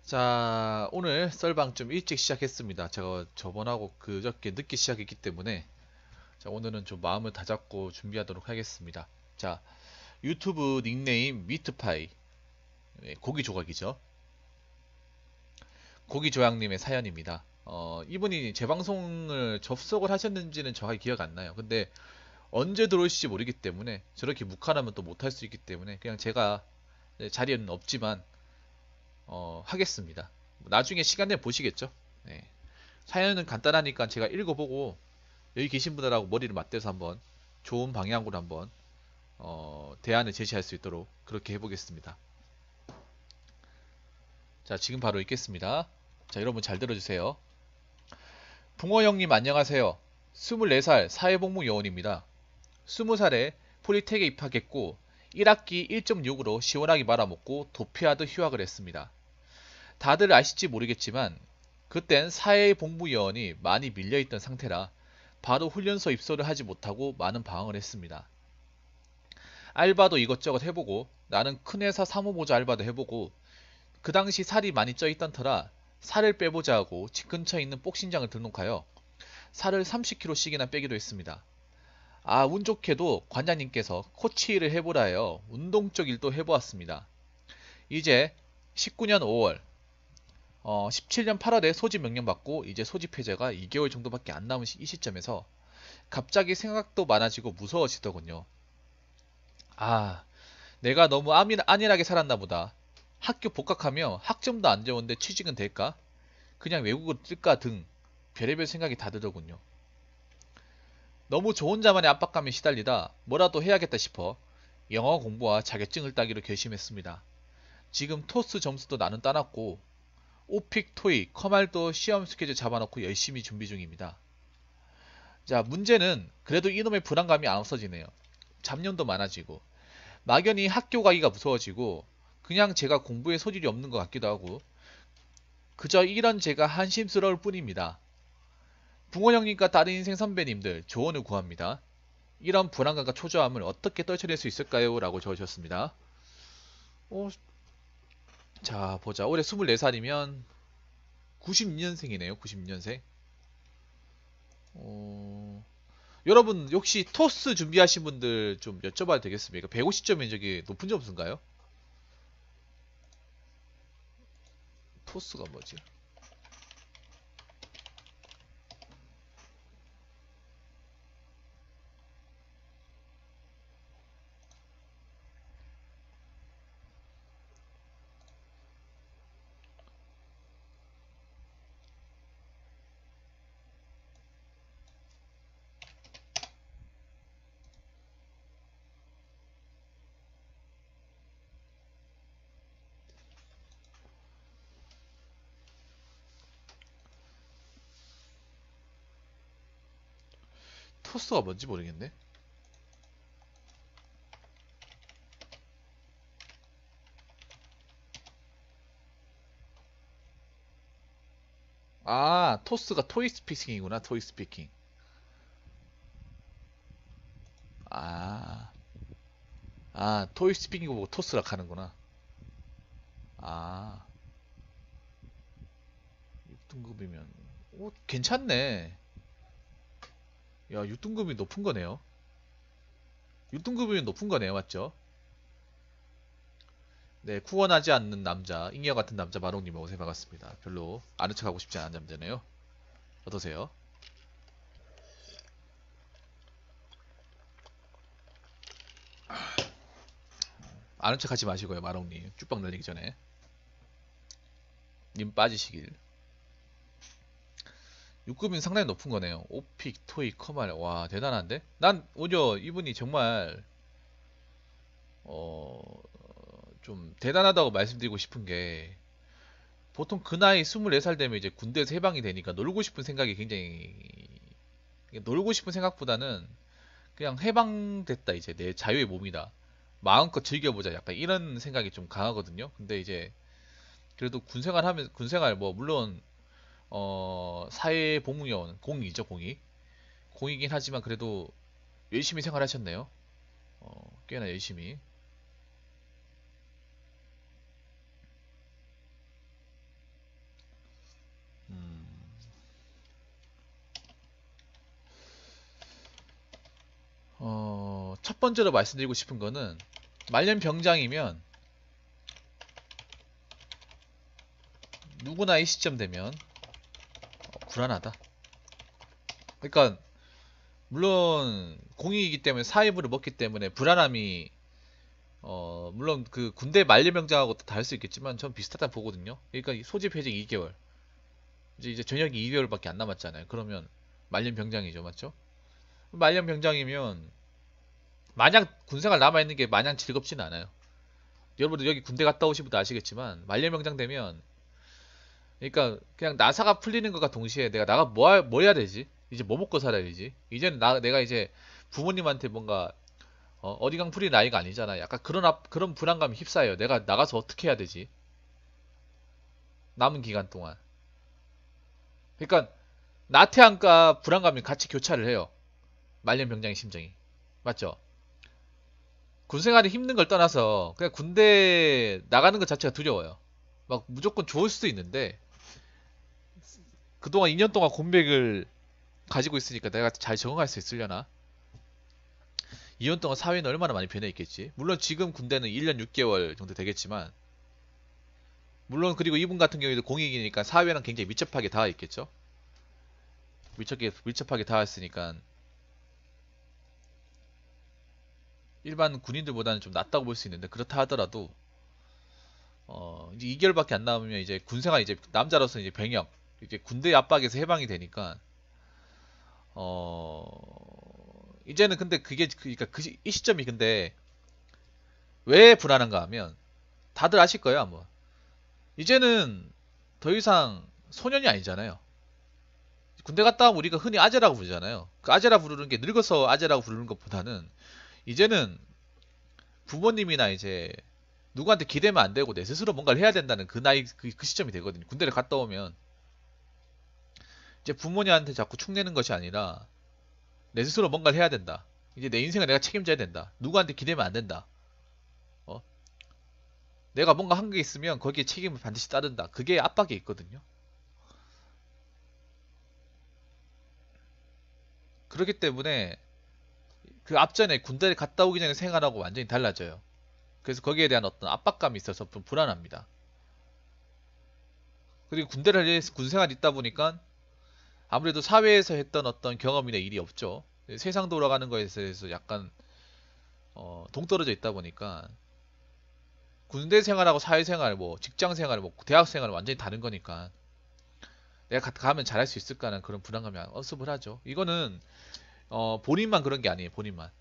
자, 오늘 썰방 좀 일찍 시작했습니다. 제가 저번하고 그저께 늦게 시작했기 때문에 자, 오늘은 좀 마음을 다잡고 준비하도록 하겠습니다. 자, 유튜브 닉네임 미트파이, 고기 조각이죠. 고기 조약님의 사연입니다. 이분이 제 방송을 접속을 하셨는지는 정확히 기억 안 나요. 근데 언제 들어오실지 모르기 때문에 저렇게 묵하라면 또 못할 수 있기 때문에 그냥 제가 자리에는 없지만 하겠습니다. 나중에 시간 되면 보시겠죠. 네. 사연은 간단하니까 제가 읽어보고 여기 계신 분들하고 머리를 맞대서 한번 좋은 방향으로 한번 대안을 제시할 수 있도록 그렇게 해보겠습니다. 자, 지금 바로 읽겠습니다. 자, 여러분 잘 들어주세요. 붕어 형님 안녕하세요. 24살 사회복무 요원입니다. 20살에 포리텍에 입학했고 1학기 1.6으로 시원하게 말아먹고 도피하듯 휴학을 했습니다. 다들 아실지 모르겠지만 그땐 사회복무요원이 많이 밀려있던 상태라 바로 훈련소 입소를 하지 못하고 많은 방황을 했습니다. 알바도 이것저것 해보고 나는 큰 회사 사무보조 알바도 해보고 그 당시 살이 많이 쪄있던 터라 살을 빼보자 하고 집 근처에 있는 복싱장을 등록하여 살을 30kg씩이나 빼기로 했습니다. 아, 운 좋게도 관장님께서 코치 일을 해보라 하여 운동 쪽 일도 해보았습니다. 이제 19년 5월 17년 8월에 소집 명령받고 이제 소집 해제가 2개월 정도밖에 안 남은 이 시점에서 갑자기 생각도 많아지고 무서워지더군요. 아, 내가 너무 안일하게 살았나 보다. 학교 복학하며 학점도 안 좋은데 취직은 될까? 그냥 외국으로 뜰까 등 별의별 생각이 다 들더군요. 너무 저 혼자만의 압박감에 시달리다 뭐라도 해야겠다 싶어 영어 공부와 자격증을 따기로 결심했습니다. 지금 토스 점수도 나는 따놨고 오픽, 토익, 커말도 시험 스케줄 잡아놓고 열심히 준비 중입니다. 자, 문제는 그래도 이놈의 불안감이 안 없어지네요. 잡념도 많아지고 막연히 학교 가기가 무서워지고 그냥 제가 공부에 소질이 없는 것 같기도 하고 그저 이런 제가 한심스러울 뿐입니다. 붕어 형님과 다른 인생 선배님들 조언을 구합니다. 이런 불안감과 초조함을 어떻게 떨쳐낼 수 있을까요? 라고 적으셨습니다. 자, 보자. 올해 24살이면 92년생이네요. 92년생. 여러분 혹시 토스 준비하신 분들 좀 여쭤봐도 되겠습니까? 150점이 저기 높은 점수인가요? 토스가 뭐지? 토스가 뭔지 모르겠네. 아, 토스가 토이 스피킹이구나. 토이 스피킹. 아, 토이 스피킹 보고 토스라 하는구나. 아, 6등급이면 괜찮네. 야, 6등급이 높은 거네요. 6등급이면 높은 거네요. 맞죠? 네, 구원하지 않는 남자, 잉여 같은 남자 마롱님 오세요. 반갑습니다. 별로 아는 척하고 싶지 않은 남자네요. 어떠세요? 아는 척 하지 마시고요. 마롱님. 쭉빵 날리기 전에. 님 빠지시길. 6급이면 상당히 높은 거네요. 오픽, 토익, 커말. 와, 대단한데? 난 오히려 이분이 정말 어, 좀 대단하다고 말씀드리고 싶은 게 보통 그 나이 24살 되면 이제 군대에서 해방이 되니까 놀고 싶은 생각이 굉장히 놀고 싶은 생각보다는 그냥 해방됐다 이제 내 자유의 몸이다 마음껏 즐겨보자 약간 이런 생각이 좀 강하거든요. 근데 이제 그래도 군생활 하면 군생활 뭐 물론 사회복무요원 공이죠 공이 공이긴 하지만 그래도 열심히 생활하셨네요. 꽤나 열심히. 첫 번째로 말씀드리고 싶은 거는 말년병장이면 누구나 이 시점 되면 불안하다. 그러니까 물론 공익이기 때문에 사회부를 먹기 때문에 불안함이 물론 그 군대 만료병장하고 다를 수 있겠지만 전 비슷하다 보거든요. 그러니까 소집 해직 2개월 이제 전역이 2개월밖에 안 남았잖아요. 그러면 만년병장이죠, 맞죠? 만년병장이면 마냥 군생활 남아있는 게 마냥 즐겁진 않아요. 여러분들 여기 군대 갔다 오신 분도 아시겠지만 만년병장 되면 그러니까 그냥 나사가 풀리는 것과 동시에 내가 나가 뭐 해야 되지? 이제 뭐 먹고 살아야 되지? 이제는 내가 이제 부모님한테 뭔가 어리광 풀릴 나이가 아니잖아. 약간 그런 불안감이 휩싸여요. 내가 나가서 어떻게 해야 되지? 남은 기간 동안. 그러니까 나태함과 불안감이 같이 교차를 해요. 말년병장의 심정이. 맞죠? 군생활이 힘든 걸 떠나서 그냥 군대 나가는 것 자체가 두려워요. 막 무조건 좋을 수도 있는데 그동안 2년 동안 공백을 가지고 있으니까 내가 잘 적응할 수 있으려나? 2년 동안 사회는 얼마나 많이 변해 있겠지? 물론 지금 군대는 1년 6개월 정도 되겠지만 물론 그리고 이분 같은 경우에도 공익이니까 사회랑 굉장히 밀접하게 닿아 있겠죠? 밀접하게 닿아 있으니까 일반 군인들보다는 좀 낫다고 볼 수 있는데 그렇다 하더라도 이제 2개월밖에 안 남으면 이제 군생활 이제 남자로서 이제 병역 이제 군대 압박에서 해방이 되니까 어 이제는 근데 그게 그러니까 이 시점이 근데 왜 불안한가 하면 다들 아실 거예요 아마 이제는 더 이상 소년이 아니잖아요. 군대 갔다 오면 우리가 흔히 아재라고 부르잖아요. 그 아재라 부르는 게 늙어서 아재라고 부르는 것보다는 이제는 부모님이나 이제 누구한테 기대면 안 되고 내 스스로 뭔가를 해야 된다는 그 나이 그 시점이 되거든요. 군대를 갔다 오면 이제 부모님한테 자꾸 축내는 것이 아니라 내 스스로 뭔가를 해야 된다. 이제 내 인생을 내가 책임져야 된다. 누구한테 기대면 안 된다. 어? 내가 뭔가 한 게 있으면 거기에 책임을 반드시 따른다. 그게 압박이 있거든요. 그렇기 때문에 그 앞전에 군대를 갔다 오기 전에 생활하고 완전히 달라져요. 그래서 거기에 대한 어떤 압박감이 있어서 좀 불안합니다. 그리고 군생활이 있다 보니까 아무래도 사회에서 했던 어떤 경험이나 일이 없죠. 세상 돌아가는 거에 대해서 약간 동떨어져 있다 보니까 군대 생활하고 사회생활, 뭐 직장 생활, 뭐 대학 생활은 완전히 다른 거니까 내가 가면 잘할 수 있을까는 그런 불안감이 어습을 하죠. 이거는 본인만 그런 게 아니에요. 본인만.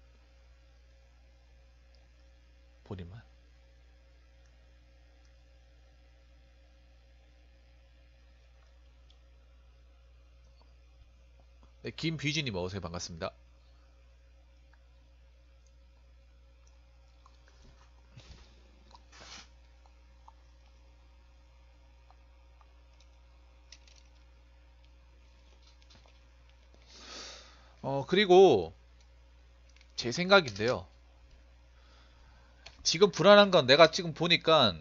네, 김비진님 어서오세요. 반갑습니다. 그리고 제 생각인데요. 지금 불안한 건 내가 지금 보니까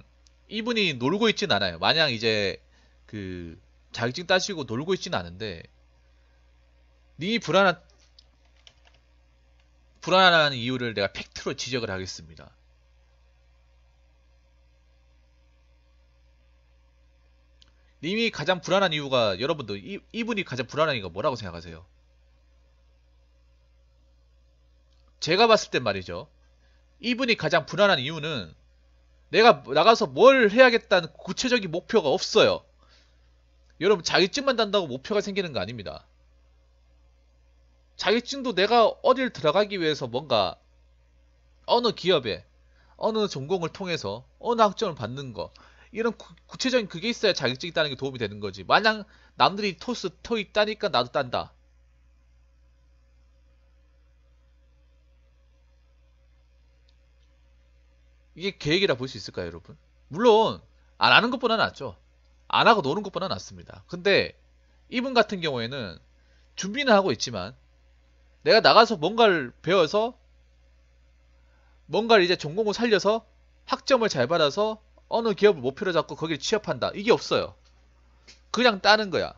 이분이 놀고 있진 않아요. 마냥 이제 그 자격증 따시고 놀고 있진 않은데 님이 불안한 이유를 내가 팩트로 지적을 하겠습니다. 님이 가장 불안한 이유가 여러분들 이분이 가장 불안한 이유가 뭐라고 생각하세요? 제가 봤을 땐 말이죠. 이분이 가장 불안한 이유는 내가 나가서 뭘 해야겠다는 구체적인 목표가 없어요. 여러분 자격증만 단다고 목표가 생기는 거 아닙니다. 자격증도 내가 어딜 들어가기 위해서 뭔가 어느 기업에 어느 전공을 통해서 어느 학점을 받는 거 이런 구체적인 그게 있어야 자격증이 따는 게 도움이 되는 거지. 마냥 남들이 토익 따니까 나도 딴다. 이게 계획이라 볼 수 있을까요, 여러분? 물론 안 하는 것보다 낫죠. 안 하고 노는 것보다 낫습니다. 근데 이분 같은 경우에는 준비는 하고 있지만 내가 나가서 뭔가를 배워서 뭔가를 이제 전공을 살려서 학점을 잘 받아서 어느 기업을 목표로 잡고 거기를 취업한다. 이게 없어요. 그냥 따는 거야.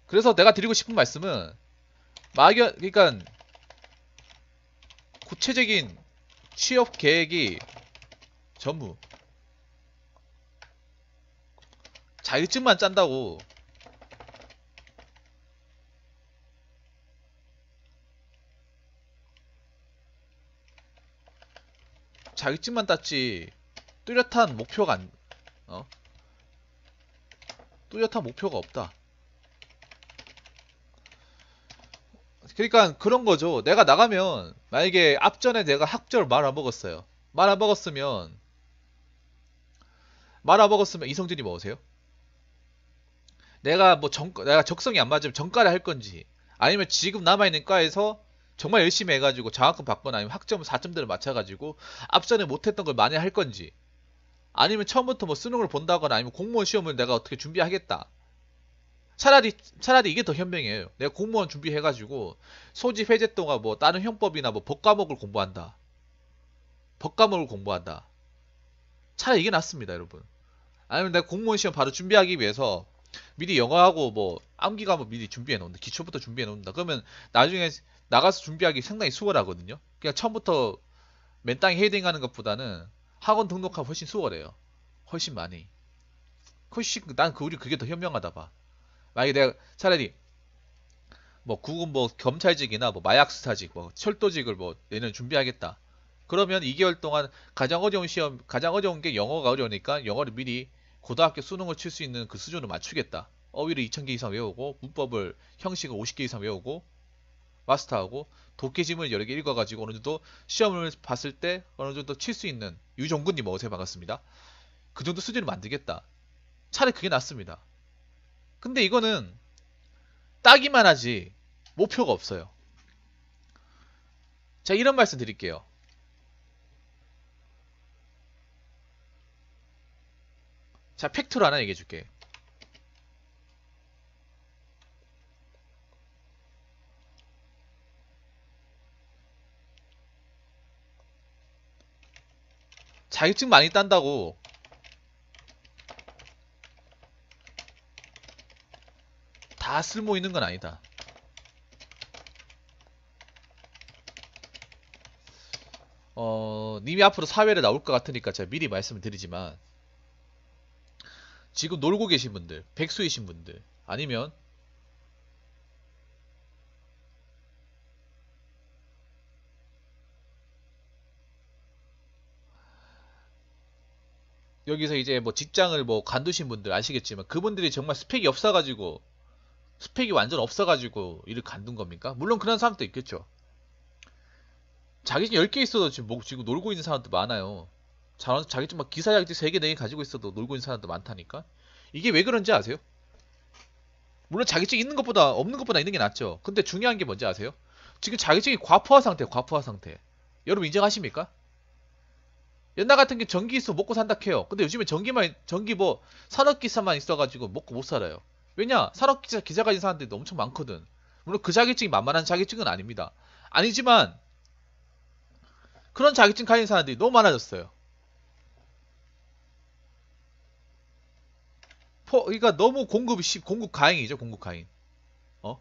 그래서 내가 드리고 싶은 말씀은 그러니까 구체적인 취업 계획이 전무 자격증만 짠다고. 자격증만 땄지 뚜렷한 목표가 어? 뚜렷한 목표가 없다. 그러니까 그런 거죠. 내가 나가면 만약에 앞전에 내가 학점을 말 안 먹었어요. 말 안 먹었으면 이성준이 먹으세요? 내가 적성이 안 맞으면 전과를 할 건지, 아니면 지금 남아있는 과에서 정말 열심히 해가지고 장학금 받거나 아니면 학점 4점대를 맞춰가지고 앞전에 못했던 걸 많이 할 건지, 아니면 처음부터 뭐 수능을 본다거나 아니면 공무원 시험을 내가 어떻게 준비하겠다. 차라리 이게 더 현명해요. 내가 공무원 준비해가지고 소집 해제 동안 뭐 다른 형법이나 뭐 법과목을 공부한다. 법과목을 공부한다. 차라리 이게 낫습니다, 여러분. 아니면 내가 공무원 시험 바로 준비하기 위해서 미리 영어하고 뭐 암기 과목 미리 준비해 놓는다. 기초부터 준비해 놓는다. 그러면 나중에 나가서 준비하기 상당히 수월하거든요. 그냥 처음부터 맨땅에 헤딩하는 것보다는 학원 등록하면 훨씬 수월해요. 훨씬 많이. 난 우리 그게 더 현명하다 봐. 만약에 내가 차라리 뭐 구급 뭐 검찰직이나 뭐 마약 수사직, 뭐 철도직을 뭐 내년 준비하겠다. 그러면 2개월 동안 가장 어려운 게 영어가 어려우니까 영어를 미리 고등학교 수능을 칠 수 있는 그 수준을 맞추겠다. 어휘를 2000개 이상 외우고 문법을 형식을 50개 이상 외우고 마스터하고 독해지문을 여러 개 읽어가지고 어느 정도 시험을 봤을 때 어느 정도 칠 수 있는. 유종근님 어서오세요. 반갑습니다. 그 정도 수준을 만들겠다. 차라리 그게 낫습니다. 근데 이거는 따기만 하지 목표가 없어요. 자, 이런 말씀 드릴게요. 자, 팩트로 하나 얘기해 줄게. 자격증 많이 딴다고 다 쓸모 있는 건 아니다. 님이 앞으로 사회를 나올 것 같으니까 제가 미리 말씀을 드리지만, 지금 놀고 계신 분들, 백수이신 분들, 아니면 여기서 이제 뭐 직장을 뭐 간두신 분들 아시겠지만, 그분들이 정말 스펙이 완전 없어가지고 일을 간둔 겁니까? 물론 그런 사람도 있겠죠. 자격증 10개 있어도 지금 놀고 있는 사람도 많아요. 자격증 막 기사 자격증 3개, 4개 가지고 있어도 놀고 있는 사람도 많다니까? 이게 왜 그런지 아세요? 물론 자격증 있는 것보다 없는 것보다 있는 게 낫죠. 근데 중요한 게 뭔지 아세요? 지금 자격증이 과포화 상태, 과포화 상태. 여러분 인정하십니까? 옛날 같은 게 전기 있어 먹고 산다 해요. 근데 요즘에 전기 뭐 산업기사만 있어가지고 먹고 못 살아요. 왜냐? 산업기사 가진 사람들이 엄청 많거든. 물론 그 자격증이 만만한 자격증은 아닙니다. 아니지만 그런 자격증 가진 사람들이 너무 많아졌어요. 그러니까 너무 공급 가행이죠, 공급 가행. 어?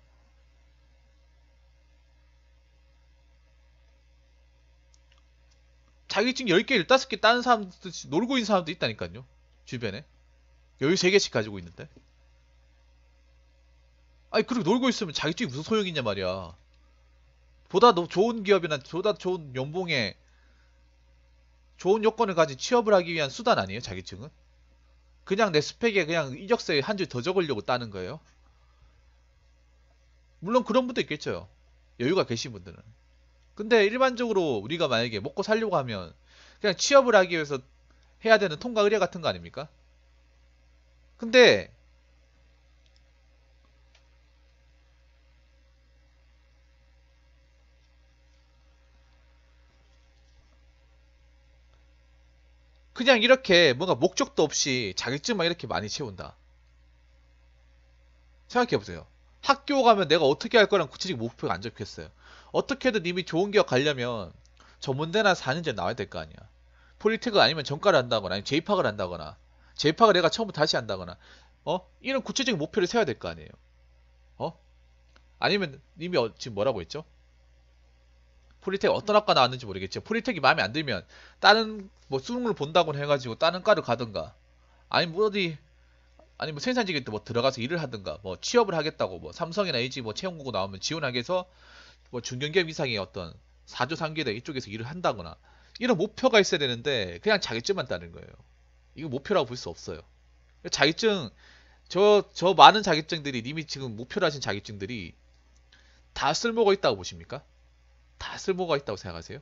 자격증 10개, 15개 따는 사람도 놀고 있는 사람도 있다니까요. 주변에. 13개씩 가지고 있는데. 아니, 그리고 놀고 있으면 자격증이 무슨 소용이 있냐 말이야. 보다 더 좋은 기업이나 보다 좋은 연봉에 좋은 요건을 가진 취업을 하기 위한 수단 아니에요, 자격증은? 그냥 내 스펙에 그냥 이력서에 한 줄 더 적으려고 따는 거예요. 물론 그런 분도 있겠죠. 여유가 계신 분들은. 근데 일반적으로 우리가 만약에 먹고 살려고 하면 그냥 취업을 하기 위해서 해야 되는 통과 의뢰 같은 거 아닙니까? 근데 그냥 이렇게 뭔가 목적도 없이 자격증만 이렇게 많이 채운다. 생각해보세요. 학교 가면 내가 어떻게 할 거란 구체적인 목표가 안 적혀있어요. 어떻게든 이미 좋은 기업 가려면 전문대나 4년제 나와야 될 거 아니야. 폴리테크 아니면 전과를 한다거나 아니면 재입학을 한다거나 재입학을 내가 처음부터 다시 한다거나 이런 구체적인 목표를 세워야 될 거 아니에요. 어? 아니면 이미 지금 뭐라고 했죠? 폴리텍 어떤 학과 나왔는지 모르겠죠. 폴리텍이 마음에 안 들면 다른 뭐 수능을 본다고 해가지고 다른 과를 가든가, 아니 뭐 어디, 아니 뭐 생산직에 뭐 들어가서 일을 하든가, 뭐 취업을 하겠다고 뭐 삼성이나 LG 뭐 채용 공고 나오면 지원하게 해서 뭐 중견기업 이상의 어떤 4조 3기대 이쪽에서 일을 한다거나, 이런 목표가 있어야 되는데 그냥 자격증만 따는 거예요. 이거 목표라고 볼 수 없어요. 자격증, 저 많은 자격증들이, 님이 지금 목표로 하신 자격증들이 다 쓸모가 있다고 보십니까? 다 쓸모가 있다고 생각하세요?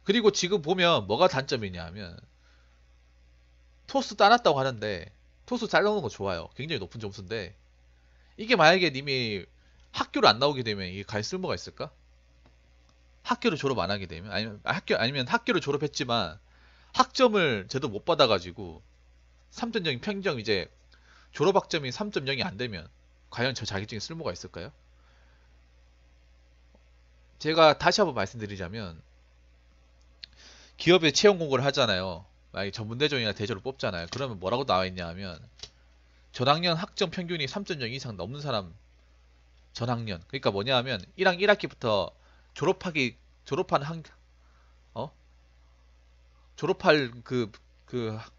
그리고 지금 보면 뭐가 단점이냐 하면, 토스 따놨다고 하는데, 토스 잘 나오는 거 좋아요. 굉장히 높은 점수인데, 이게 만약에 님이 학교를 안 나오게 되면 이게 갈 쓸모가 있을까? 학교를 졸업 안 하게 되면, 아니면 학교를 졸업했지만 학점을 제대로 못 받아가지고 3.0 평점, 이제 졸업학점이 3.0이 안 되면 과연 저 자격증이 쓸모가 있을까요? 제가 다시 한번 말씀드리자면, 기업에 채용 공고를 하잖아요. 만약에 전문대졸이나 대졸을 뽑잖아요. 그러면 뭐라고 나와 있냐 하면, 전학년 학점 평균이 3.0 이상 넘는 사람, 전학년. 그러니까 뭐냐 하면 1학기부터 졸업한 어? 졸업할 그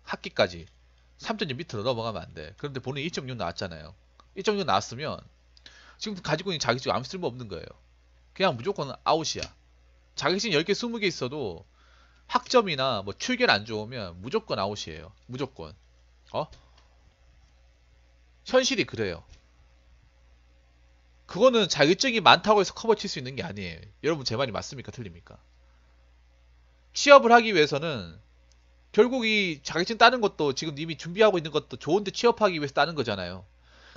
학기까지 3.0 밑으로 넘어가면 안 돼. 그런데 본인이 1.6 나왔잖아요. 1.6 나왔으면 지금 가지고 있는 자격증 아무 쓸모 없는 거예요. 그냥 무조건 아웃이야. 자격증 10개, 20개 있어도 학점이나 뭐 출결 안 좋으면 무조건 아웃이에요. 무조건. 어? 현실이 그래요. 그거는 자격증이 많다고 해서 커버 칠 수 있는 게 아니에요. 여러분 제 말이 맞습니까? 틀립니까? 취업을 하기 위해서는 결국 이 자격증 따는 것도, 지금 님이 준비하고 있는 것도 좋은데 취업하기 위해서 따는 거잖아요.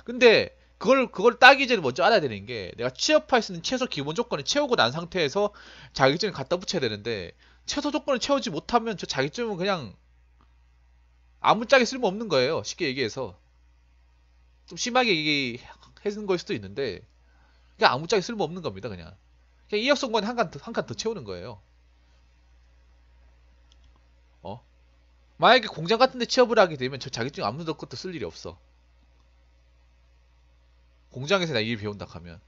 근데 그걸 따기 전에 먼저 알아야 되는 게, 내가 취업할 수 있는 최소 기본 조건을 채우고 난 상태에서 자격증을 갖다 붙여야 되는데, 최소 조건을 채우지 못하면 저 자격증은 그냥 아무짝에 쓸모 없는 거예요. 쉽게 얘기해서. 좀 심하게 얘기해는 걸 수도 있는데, 그냥 아무짝에 쓸모 없는 겁니다. 그냥 이력서관 한 칸 더 채우는 거예요. 어? 만약에 공장 같은 데 취업을 하게 되면 저 자격증 아무 것도 쓸 일이 없어. 공장에서 나 일 배운다 하면.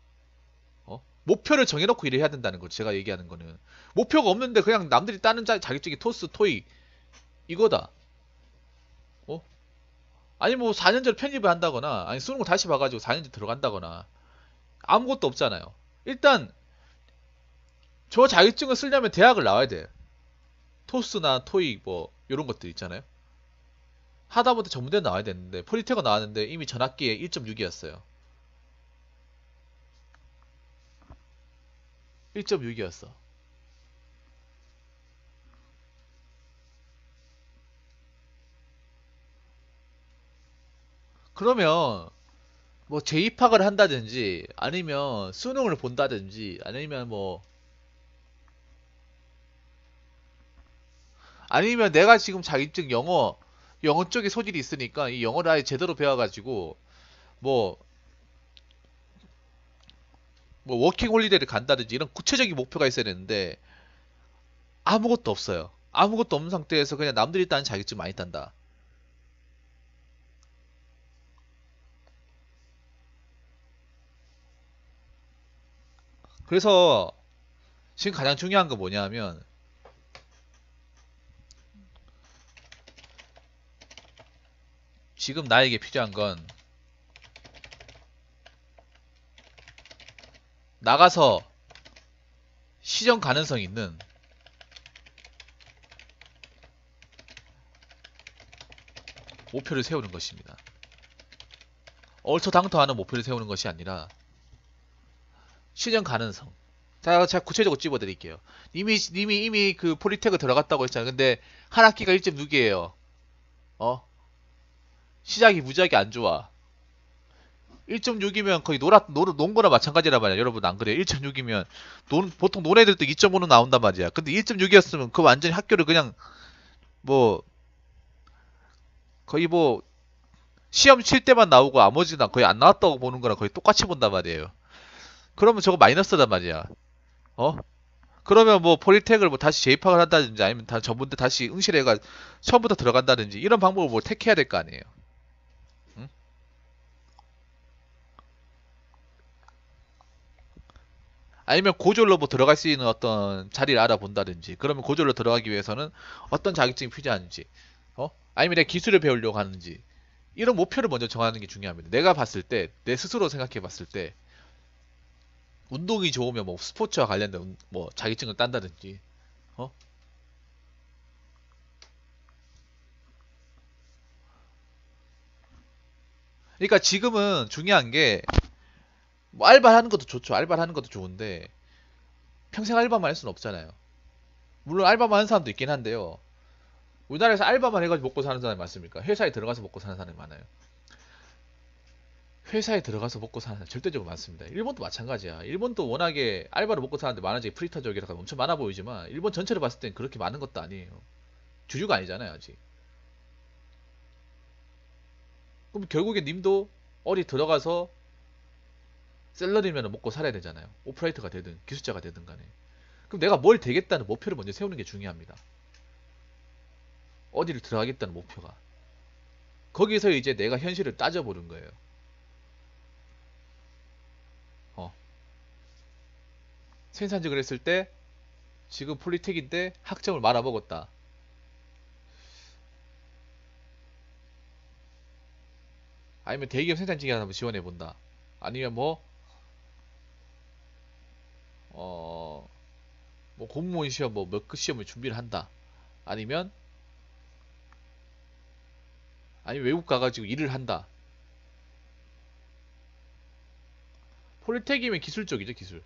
목표를 정해놓고 일을 해야 된다는 거죠. 제가 얘기하는 거는. 목표가 없는데 그냥 남들이 따는 자격증이 토스, 토익 이거다. 어? 아니 뭐 4년 전에 편입을 한다거나, 아니 수능을 다시 봐가지고 4년 전 들어간다거나, 아무것도 없잖아요. 일단 저 자격증을 쓰려면 대학을 나와야 돼. 토스나 토익 뭐 이런 것들 있잖아요. 하다못해 전문대 나와야 되는데, 폴리테크 나왔는데 이미 전학기에 1.6이었어요. 1.6이었어. 그러면 뭐 재입학을 한다든지, 아니면 수능을 본다든지, 아니면 내가 지금 자격증 영어 쪽에 소질이 있으니까 이 영어를 아예 제대로 배워가지고 뭐 워킹 홀리데이를 간다든지, 이런 구체적인 목표가 있어야 되는데 아무것도 없어요. 아무것도 없는 상태에서 그냥 남들이 따는 자격증 많이 딴다. 그래서 지금 가장 중요한 건 뭐냐면, 지금 나에게 필요한 건 나가서 시정 가능성 있는 목표를 세우는 것입니다. 얼토당토하는 목표를 세우는 것이 아니라 실현 가능성. 제가 구체적으로 집어드릴게요. 님이 이미 그 폴리테크 들어갔다고 했잖아요. 근데 한 학기가 1.6이에요. 어? 시작이 무지하게 안 좋아. 1.6이면 거의 논 거나 마찬가지란 말이야. 여러분 안 그래요? 1.6이면 보통 논 애들도 2.5는 나온단 말이야. 근데 1.6이었으면 그 완전히 학교를 그냥 뭐 거의 뭐 시험 칠 때만 나오고 나머지는 거의 안 나왔다고 보는 거랑 거의 똑같이 본단 말이에요. 그러면 저거 마이너스단 말이야. 어? 그러면 뭐 폴리텍을 뭐 다시 재입학을 한다든지, 아니면 다 전문대 다시 응시해가 처음부터 들어간다든지, 이런 방법을 뭐 택해야 될 거 아니에요. 응? 아니면 고졸로 뭐 들어갈 수 있는 어떤 자리를 알아본다든지. 그러면 고졸로 들어가기 위해서는 어떤 자격증이 필요한지, 아니면 내 기술을 배우려고 하는지, 이런 목표를 먼저 정하는 게 중요합니다. 내가 봤을 때, 내 스스로 생각해 봤을 때, 운동이 좋으면 뭐 스포츠와 관련된 뭐 자격증을 딴다든지, 어? 그러니까 지금은 중요한 게, 뭐 알바를 하는 것도 좋죠. 알바를 하는 것도 좋은데, 평생 알바만 할 수는 없잖아요. 물론 알바만 하는 사람도 있긴 한데요. 우리나라에서 알바만 해가지고 먹고 사는 사람이 많습니까? 회사에 들어가서 먹고 사는 사람이 많아요. 회사에 들어가서 먹고 사는 사람 절대적으로 많습니다. 일본도 마찬가지야. 일본도 워낙에 알바로 먹고 사는데 많아지게 프리터적이라서 엄청 많아 보이지만 일본 전체를 봤을 땐 그렇게 많은 것도 아니에요. 주주가 아니잖아요, 아직. 그럼 결국에 님도 어디 들어가서 셀러리면 먹고 살아야 되잖아요. 오퍼레이터가 되든 기술자가 되든 간에. 그럼 내가 뭘 되겠다는 목표를 먼저 세우는 게 중요합니다. 어디를 들어가겠다는 목표가. 거기서 이제 내가 현실을 따져보는 거예요. 어. 생산직을 했을 때 지금 폴리텍인데 학점을 말아먹었다. 아니면 대기업 생산직에 한번 지원해본다. 아니면 어, 뭐 공무원 시험 뭐 몇 급 시험을 준비를 한다. 아니면 외국 가가지고 일을 한다. 폴리텍이면 기술 쪽이죠, 기술.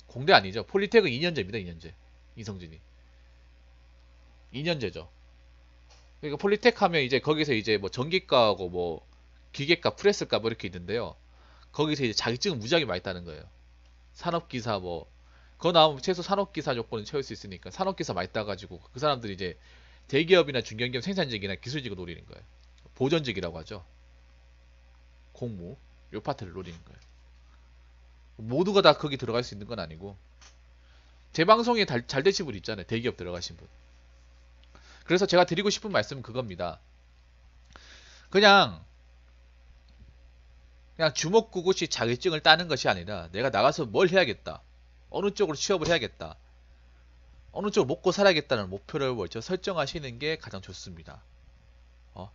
공대 아니죠. 폴리텍은 2년제입니다, 2년제. 이성진이. 2년제죠. 그러니까 폴리텍 하면 이제 거기서 이제 뭐 전기과하고 뭐 기계과, 프레스과 뭐 이렇게 있는데요. 거기서 이제 자격증은 무지하게 많이 따는 거예요. 산업기사 뭐 그거 나오면 최소 산업기사 조건을 채울 수 있으니까 산업기사 많이 따가지고 그 사람들이 이제 대기업이나 중견기업 생산직이나 기술직을 노리는 거예요. 보전직이라고 하죠. 공무 요 파트를 노리는 거예요. 모두가 다 거기 들어갈 수 있는 건 아니고 제 방송에 잘 되신 분 있잖아요. 대기업 들어가신 분. 그래서 제가 드리고 싶은 말씀은 그겁니다. 그냥 주먹구구식 자격증을 따는 것이 아니라 내가 나가서 뭘 해야겠다. 어느 쪽으로 취업을 해야겠다. 어느 쪽으로 먹고 살아야겠다는 목표를 먼저 설정하시는 게 가장 좋습니다. 어?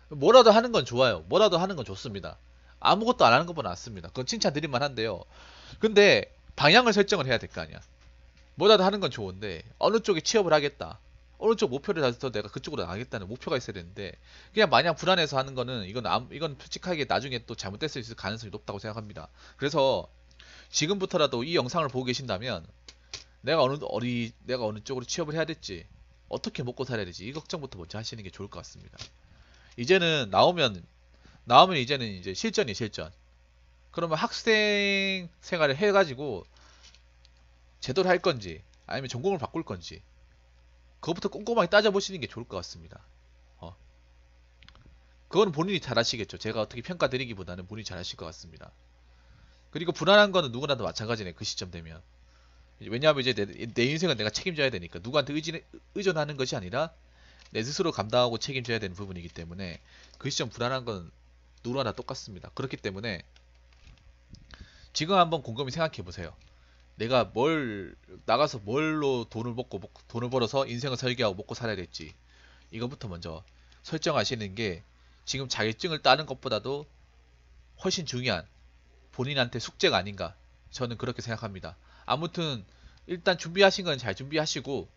뭐라도 하는 건 좋아요. 뭐라도 하는 건 좋습니다. 아무것도 안 하는 것보다 낫습니다. 그건 칭찬드릴만 한데요. 근데 방향을 설정을 해야 될 거 아니야. 뭐라도 하는 건 좋은데 어느 쪽에 취업을 하겠다. 어느 쪽 목표를 가서 내가 그쪽으로 나가겠다는 목표가 있어야 되는데 그냥 마냥 불안해서 하는 거는 이건 솔직하게 나중에 또 잘못됐을 수 있을 가능성이 높다고 생각합니다. 그래서 지금부터라도 이 영상을 보고 계신다면 내가 어느 쪽으로 취업을 해야 될지 어떻게 먹고 살아야 되지 이 걱정부터 먼저 하시는 게 좋을 것 같습니다. 이제는 나오면 이제는 이제 실전이 실전. 그러면 학생 생활을 해가지고 제대로 할 건지 아니면 전공을 바꿀 건지 그것부터 꼼꼼하게 따져보시는 게 좋을 것 같습니다. 어. 그거는 본인이 잘 아시겠죠. 제가 어떻게 평가드리기보다는 본인이 잘 아실 것 같습니다. 그리고 불안한 거는 누구나도 마찬가지네. 그 시점 되면. 왜냐하면 이제 내 인생은 내가 책임져야 되니까 누구한테 의존하는 것이 아니라 내 스스로 감당하고 책임져야 되는 부분이기 때문에 그 시점 불안한 건 누구나 다 똑같습니다. 그렇기 때문에 지금 한번 곰곰이 생각해 보세요. 내가 나가서 뭘로 돈을 벌어서 인생을 설계하고 먹고 살아야 될지 이거부터 먼저 설정하시는 게 지금 자격증을 따는 것보다도 훨씬 중요한 본인한테 숙제가 아닌가 저는 그렇게 생각합니다. 아무튼 일단 준비하신 건 잘 준비하시고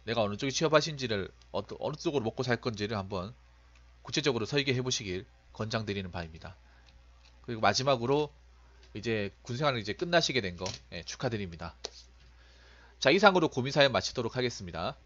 내가 어느 쪽에 취업하신지를 어느 쪽으로 먹고 살 건지를 한번 구체적으로 설계해 보시길 권장드리는 바입니다. 그리고 마지막으로 이제 군생활을 이제 끝나시게 된 거 축하드립니다. 자, 이상으로 고민사연 마치도록 하겠습니다.